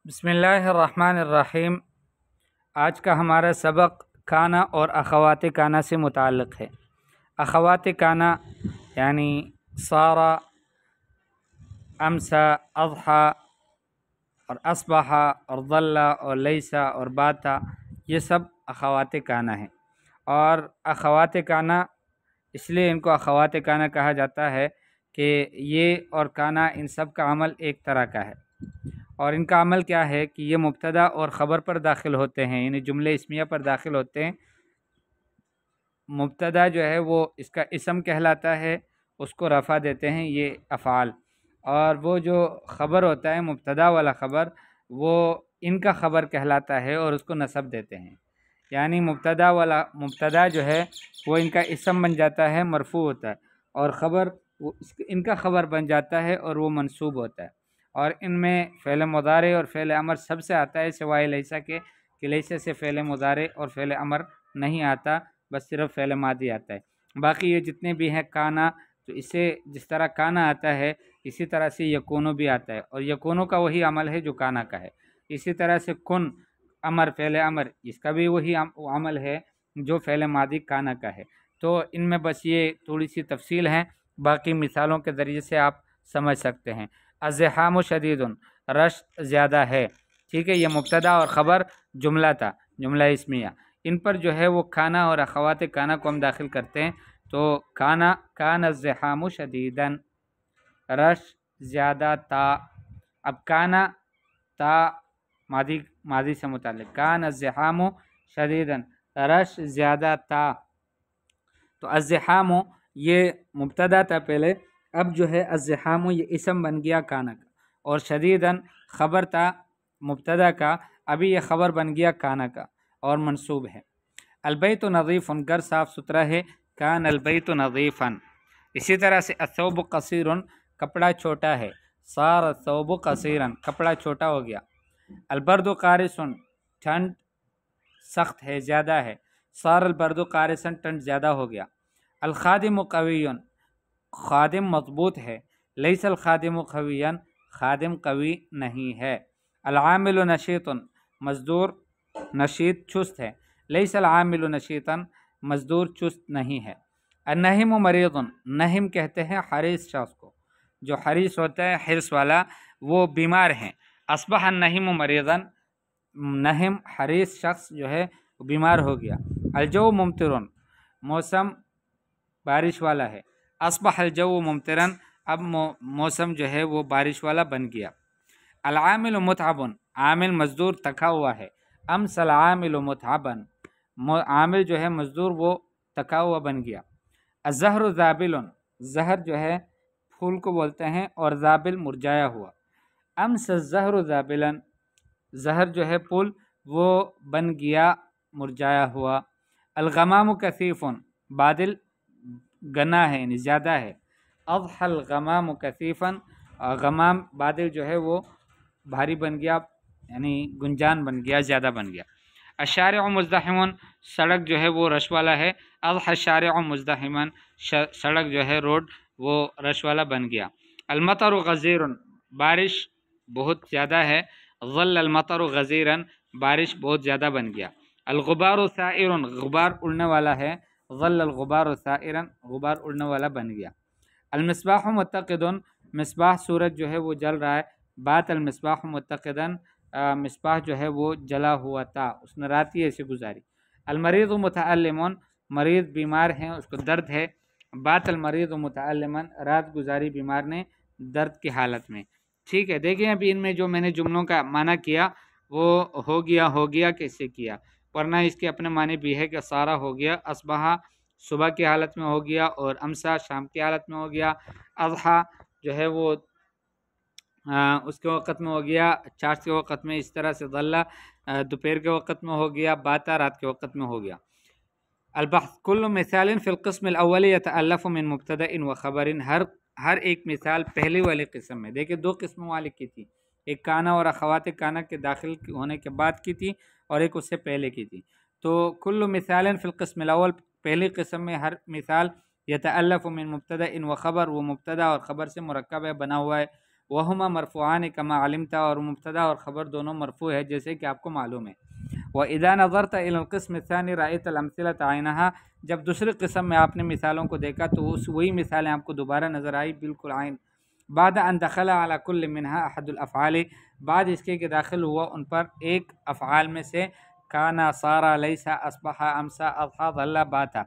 بسم اللہ الرحمن الرحیم۔ آج کا ہمارا سبق کانا اور اخوات کانا سے متعلق ہے۔ اخوات کانا یعنی صارا، امسا، اضحا اور اصبحا اور ظلا اور لیسا اور باتا، یہ سب اخوات کانا ہیں۔ اور اخوات کانا اس لیے ان کو اخوات کانا کہا جاتا ہے کہ یہ اور کانا ان سب کا عمل ایک طرح کا ہے۔ اور ان کا عمل کیا ہے کہ یہ مبتدا اور خبر پر داخل ہوتے ہیں، یعنی جملے اسمیہ پر داخل ہوتے ہیں۔ مبتدا جو ہے وہ اس کا اسم کہلاتا ہے، اس کو رفع دیتے ہیں یہ افعال، اور وہ جو خبر ہوتا ہے مبتدا والا خبر، وہ ان کا خبر کہلاتا ہے اور اس کو نصب دیتے ہیں۔ یعنی مبتدا جو ہے وہ ان کا اسم بن جاتا ہے، مرفوع ہوتا ہے، اور خبر ان کا خبر بن جاتا ہے اور وہ منصوب ہوتا ہے۔ اور ان میں فعل مضارع اور فعل امر سب سے آتا ہے سوائے لیسا کے، کہ لیسا سے فعل مضارع اور فعل امر نہیں آتا، بس صرف فعل ماضی آتا ہے۔ باقی یہ جتنے بھی ہیں کانا، تو اسے جس طرح کانا آتا ہے اسی طرح سے یکونو بھی آتا ہے، اور یکونو کا وہی عمل ہے جو کانا کا ہے۔ اسی طرح سے کن، امر، فعل امر، اس کا بھی وہی عمل ہے جو فعل ماضی کانا کا ہے۔ تو ان میں بس یہ تھوڑی سی تفصیل ہیں، باقی مثالوں کے ذریعے سے آپ سمجھ سکتے ہیں۔ الزحام شدید، رش زیادہ ہے، ٹھیک ہے، یہ مبتدا اور خبر جملہ تھا، جملہ اسمیہ۔ ان پر جو ہے وہ کانا اور اخوات کانا کو ہم داخل کرتے ہیں۔ تو کان الزحام شدیدا، رش زیادہ تا۔ اب کانا تا ماضی سے متعلق، کان الزحام شدیدا، رش زیادہ تا۔ تو الزحام یہ مبتدا تھا پہلے، اب جو ہے الزحام یہ اسم بن گیا کانا کا، اور شدیداً خبر تھا مبتدا کا، ابھی یہ خبر بن گیا کانا کا اور منصوب ہے۔ البیت نظیف، گھر صاف ستھرا ہے، کان البیت نظیفا۔ اسی طرح سے الثوب قصیر، کپڑا چھوٹا ہے، صار الثوب قصیرا، کپڑا چھوٹا ہو گیا۔ البرد قارس، ٹھنڈ سخت ہے، زیادہ ہے، صار البرد قارسا، ٹھنڈ زیادہ ہو گیا۔ الخادم قوی، خادم مضبوط ہے، لیس الخادم قویا، خادم قوی نہیں ہے۔ العامل نشیط، مزدور نشیط چست ہے، لیس العامل نشیطا، مزدور چست نہیں ہے۔ النہم مریض، نہم کہتے ہیں حریص شخص کو، جو حریص ہوتا ہے حرص والا، وہ بیمار ہیں۔ اصبح النہم مریضا، نہم حریص شخص جو ہے وہ بیمار ہو گیا۔ الجو ممطر، موسم بارش والا ہے، اصبح الجو ممطرا، اب موسم جو ہے وہ بارش والا بن گیا۔ العامل متعب، عامل مزدور تھکا ہوا ہے، امس العامل متعبا، عامل جو ہے مزدور وہ تھکا ہوا بن گیا۔ الزہر ذابل، زہر جو ہے پھول کو بولتے ہیں، اور ذابل مرجایا ہوا۔ امس الزہر ذابلا، زہر جو ہے پھول وہ بن گیا مرجایا ہوا۔ الغمام کثیف، بادل گنا ہے یعنی زیادہ ہے۔ اضحى الغمام کثیفا، غمام بادل جو ہے وہ بھاری بن گیا، یعنی گنجان بن گیا، زیادہ بن گیا۔ الشارع مزدحم، سڑک جو ہے وہ رش والا ہے، اضحى الشارع مزدحما، سڑک جو ہے روڈ وہ رش والا بن گیا۔ المطر غزیر، بارش بہت زیادہ ہے، ظل المطر غزیرا، بارش بہت زیادہ بن گیا۔ الغبار سائر، غبار اڑنے والا ہے، ظل الغبار سائرا، غبار اڑنے والا بن گیا۔ المصباح متقد، مصباح سورج جو ہے وہ جل رہا ہے، بات المصباح متقدا، مصباح جو ہے وہ جلا ہوا تھا، اس نے رات ہی ایسے گزاری۔ المریض متعلم، مریض بیمار ہیں، اس کو درد ہے، بات المریض متعلما، رات گزاری بیمار نے درد کی حالت میں۔ ٹھیک ہے، دیکھیں ابھی ان میں جو میں نے جملوں کا معنی کیا وہ ہو گیا کیسے کیا، ورنہ اس کے اپنے معنی بھی ہے کہ سارا ہو گیا، اصبحہ صبح کی حالت میں ہو گیا، اور امسا شام کی حالت میں ہو گیا، اضحیٰ جو ہے وہ اس کے وقت میں ہو گیا، چاش کے وقت میں، اس طرح سے ظلہ دوپہر کے وقت میں ہو گیا، باتا رات کے وقت میں ہو گیا۔ البحث کل مثال فی القسم الاول یتألف من مبتدأ و خبر، ہر ایک مثال پہلی والی قسم میں، دیکھیں دو قسموں والی کی تھی، ایک کانا اور اخوات کانا کے داخل ہونے کے بعد کی تھی، اور ایک اس سے پہلے کی تھی۔ تو کل مثال فی القسم الاول، پہلی قسم میں ہر مثال یتألف من مبتدأ و خبر، وہ مبتدا اور خبر سے مرکب ہے، بنا ہوا ہے۔ وہما مرفوعان کما علمتا، اور مبتدا اور خبر دونوں مرفوع ہے جیسے کہ آپ کو معلوم ہے۔ وَإِذَا نَظَرْتَ إِلَى الْقِسْمِ الثَّانِي رَأَيْتَ الْأَمْثِلَةَ عَيْنَهَا، جب دوسرے قسم میں آپ نے مثالوں کو دیکھا تو وہی مثالیں آپ کو دوبارہ نظر آئی بالکل عین۔ بعد ان دخل على كل منها احد الافعال، بعد اس کے کہ داخل ہوا ان پر ایک افعال میں سے، کانا، صارا، لیسا، اصبح، امسا، اضحى، ظل، باتا،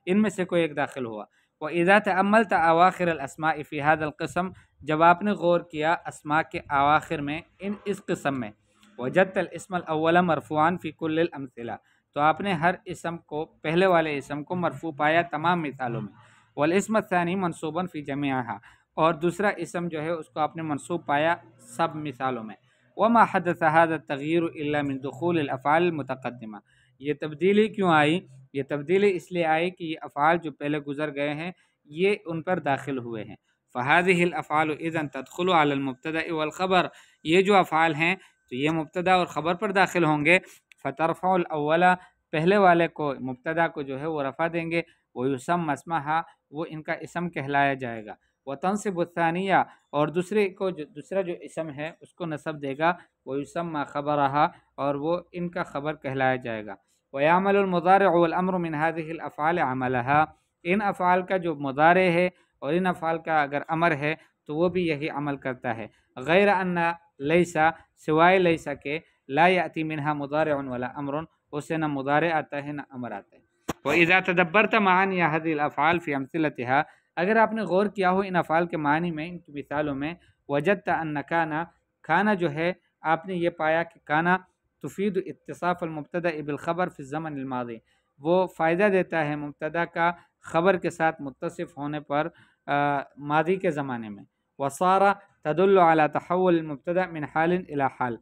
ان میں سے کوئی ایک داخل ہوا۔ وَإِذَا تَأَمَّلْتَ أَوَاخِرَ الْأَسْمَاءِ فِي هذا القسم، جب آپ نے غور کیا اسماء کے اواخر میں اس قسم میں، وجدت الاسم الاول مرفوعا فی کل الامثلہ، تو آپ نے ہر اسم کو، پہلے والے اسم کو مرفوع پایا تمام مثالوں میں، والاسم الثانی منصوبا فی جمیعها، اور دوسرا اسم جو ہے اس کو آپ نے منصوب پایا سب مثالوں میں۔ وما حدث هذا التغییر الا من دخول الافعال المتقدمہ، یہ تبدیلی کیوں آئی؟ یہ تبدیلی اس لیے آئی کہ یہ افعال جو پہلے گزر گئے ہیں یہ ان پر داخل ہوئے ہیں۔ فهذه الافعال اذا تدخل على المبتدا والخبر، یہ جو افعال ہیں تو یہ مبتدا اور خبر پر داخل ہوں گے۔ فترفع الاول، پہلے والے کو، مبتدا کو جو ہے وہ رفع دیں گے، ويسمى اسمها، وہ ان کا اسم کہلایا جائے گا۔ وتنصب الثانیہ، اور دوسرا جو اسم ہے اس کو نصب دے گا، ويسمى خبرها، اور وہ ان کا خبر کہلایا جائے گا۔ ويعمل المضارع والامر من هذه الافعال عملها، ان افعال کا جو مضارع ہے اور ان افعال کا اگر امر ہے تو وہ بھی یہی عمل کرتا ہے۔ غیر ان لیسا، سوائے لیسا کے، لا یاتی منها مضارع ولا امر، اس سے نہ مضارع آتا ہے نہ امر آتا ہے۔ واذا تدبرت معانی هذه الافعال في امثلتها، اگر آپ نے غور کیا ہو ان افعال کے معنی میں، ان کی مثالوں میں، وجدت ان کانا جو ہے آپ نے یہ پایا کہ کانا تفید اتصاف المبتدا بالخبر فی الزمن الماضی، وہ فائدہ دیتا ہے مبتدا کا خبر کے ساتھ متصف ہونے پر ماضی کے زمانے میں۔ وصار تدل على تحول المبتدا من حال الى حال،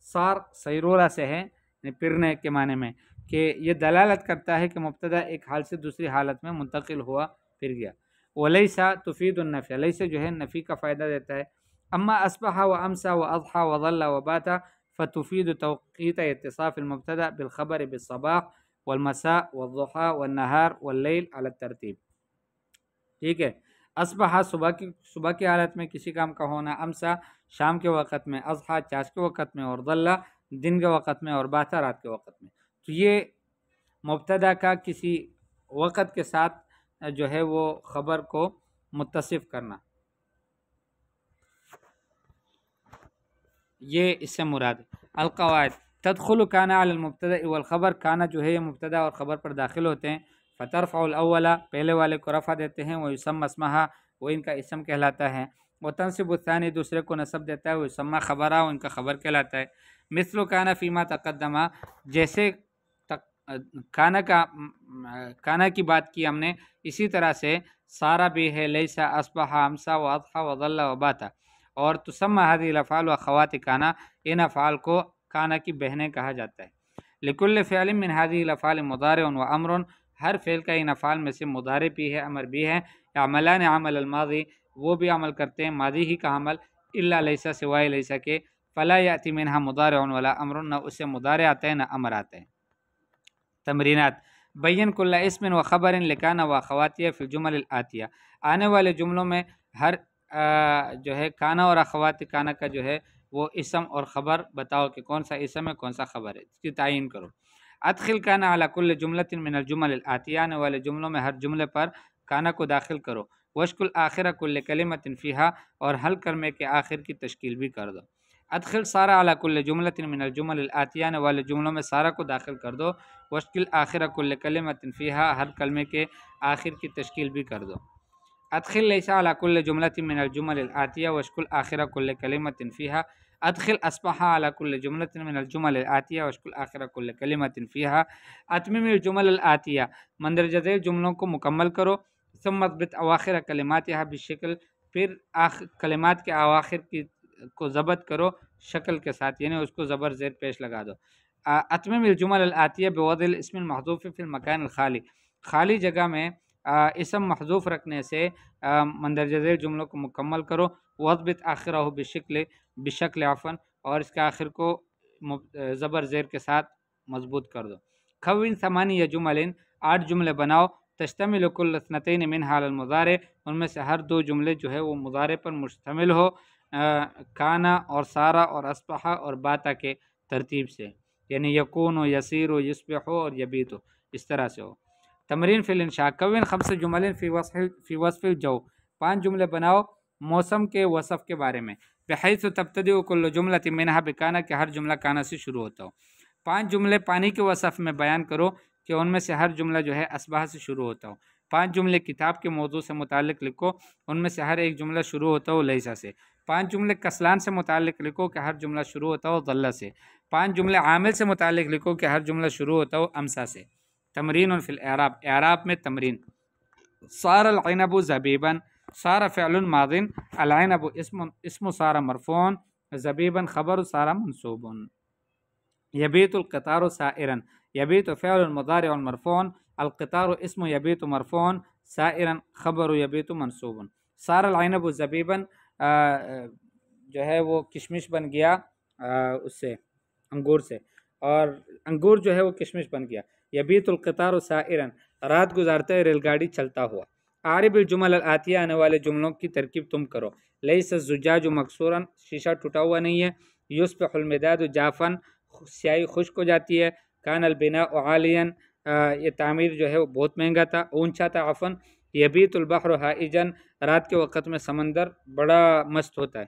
صار سیرورہ سے ہے، پھرنے کے معنی میں، کہ یہ دلالت کرتا ہے کہ مبتدا ایک حال سے دوسری حالت میں منتقل ہوا، پھر گیا۔ ولیسا تفید النفی، لیسا جو ہے نفی کا فائدہ دیتا ہے۔ اما اصبح وامسى واضحى وظل وبات فتفید توقیت اتصاف المبتدا بالخبر بالصباح والمساء والضحى والنهار واللیل على الترتیب، ٹھیک ہے۔ اصبح صبح کی حالت میں کسی کام کا ہونا، امسا شام کے وقت میں، اضحى چاش کے وقت میں، اور ظل دن کے وقت میں، اور باتا رات کے وقت میں۔ تو یہ مبتدا کا کسی وقت کے ساتھ جو ہے وہ خبر کو متصف کرنا، یہ اس سے مراد ہے۔ القواعد، تدخل کانا علی المبتدا والخبر، کانا جو ہے یہ مبتدا اور خبر پر داخل ہوتے ہیں۔ فترفع الاول، پہلے والے کو رفع دیتے ہیں، ويسمى اسمها، وہ ان کا اسم کہلاتا ہے۔ وتنصب الثانی، دوسرے کو نصب دیتا ہے، ويسمى خبرها، وہ ان کا خبر کہلاتا ہے۔ مثل کانا فیما تقدم، جیسے کانا کی بات کی ہم نے، اسی طرح سے سارا بھی ہے، لیسا، اصبح، امسا، واضحى وظل وباتا۔ اور تسمى هذه الافعال واخوات کانا، ان افعال کو کانا کی بہنیں کہا جاتا ہے۔ لكل فعل من هذه الافعال مضارع وامر، ہر فعل کا ان افعال میں سے مضارع بھی ہے، امر بھی ہے۔ يعملان عمل الماضی، وہ بھی عمل کرتے ہیں ماضی ہی کا عمل، الا لیسا، سوائے لیسا کے، فلا یاتی منها مضارع ولا امر، نہ اس سے مضارع آتا ہے نہ امر آتا ہے۔ تمرینات، بین کل اسم و خبر لکان و اخواتیہ فی الجمل الآتیہ، آنے والے جملوں میں ہر جو ہے کانا اور اخوات کانا کا جو ہے وہ اسم اور خبر بتاؤ کہ کون سا اسم ہے کون سا خبر ہے، اس کی تعین کرو۔ ادخل کانا علی کل جملۃ من الجمل الآتیہ، آنے والے جملوں میں ہر جملے پر کانا کو داخل کرو۔ وشکل آخر کل کلمۃ فیہا، اور حل کلمے کے آخر کی تشکیل بھی کر دو۔ ادخل سارا علی کل جملۃ من الجمل الآتیہ، آنے والے جملوں میں سارا کو داخل کر دو۔ وشکل آخر کل کلمۃ فیہا، ہر کلمے کے آخر کی تشکیل بھی کر دو۔ ادخل لیسا علی کل جملۃ من الجمل الآتیہ، وشکل آخر کل کلمۃ فیہا۔ ادخل اصبح علی کل جملۃ من الجمل الآتیہ، وشکل آخر کل کلمۃ فیہا۔ اتمم الجمل الآتیہ، مندرجہ ذیل جملوں کو مکمل کرو۔ ثم اضبط اواخر کلماتها بالشکل، پھر کلمات کے اواخر کی کو ضبط کرو شکل کے ساتھ، یعنی اس کو زبر زیر پیش لگا دو۔ اتمم الجمل الآتیہ بوضع الاسم المحذوف فی المکان الخالی، خالی جگہ میں اسم محذوف رکھنے سے مندرجہ ذیل جملوں کو مکمل کرو۔ واضبط آخرہ بشکل عفن، اور اس کے آخر کو زبر زیر کے ساتھ مضبوط کر دو۔ خون ثمانیہ جمل، 8 جملے بناؤ۔ تشتمل کل اثنتین منها علی المضارع، ان میں سے ہر 2 جملے جو ہے وہ مضارع پر مشتمل ہو۔ کانا اور سارا اور اصبحا اور باتا کے ترتیب سے، یعنی یکون و یسیر و یصبح اور یبیت و، اس طرح سے ہو۔ تمرین فی الانشاء، کون خمس جمل فی وصف الجو، 5 جملے بناؤ موسم کے وصف کے بارے میں، بحیث تبتدئ کل جملۃ منہا بکانا، کہ ہر جملہ کانا سے شروع ہوتا ہو۔ 5 جملے پانی کے وصف میں بیان کرو کہ ان میں سے ہر جملہ جو ہے اصبح سے شروع ہوتا ہو۔ 5 جملے کتاب کے موضوع سے متعلق لکھو، ان میں سے ہر ایک جملہ شروع ہوتا ہو لیسا سے۔ 5 جملے کسلان سے متعلق لکھو کہ ہر جملہ شروع ہوتا ہو ظلہ سے۔ 5 جملے عامل سے متعلق لکھو کہ ہر جملہ شروع ہوتا ہو امسا سے۔ تمرین فی الاعراب، اعراب میں تمرین، صار العنب زبیبا، صار فعل ماض، العنب اسم صار مرفوع، زبیبا خبر صار منصوب۔ یبیت القطار سائرا، یبیت فعل مضارع مرفوع، القطار اسم یبیت مرفوع، سائرا خبر یبیت منصوب۔ صار العنب زبیبا جو ہے وہ کشمش بن گیا اس سے، انگور سے، اور انگور جو ہے وہ کشمش بن گیا۔ یبیت القطار سائرا، رات گزارتا ہے ریل گاڑی چلتا ہوا۔ اعرب الجمل الآتیہ، آنے والے جملوں کی ترکیب تم کرو۔ لیس الزجاج مکسورا، شیشہ ٹوٹا ہوا نہیں ہے۔ یصبح المداد جافا، سیاہی خشک ہو جاتی ہے۔ کان البناء عالیا، یہ تعمیر جو ہے وہ بہت مہنگا تھا، اونچا تھا عفوا۔ یبیت البحر ہائجا، رات کے وقت میں سمندر بڑا مست ہوتا ہے۔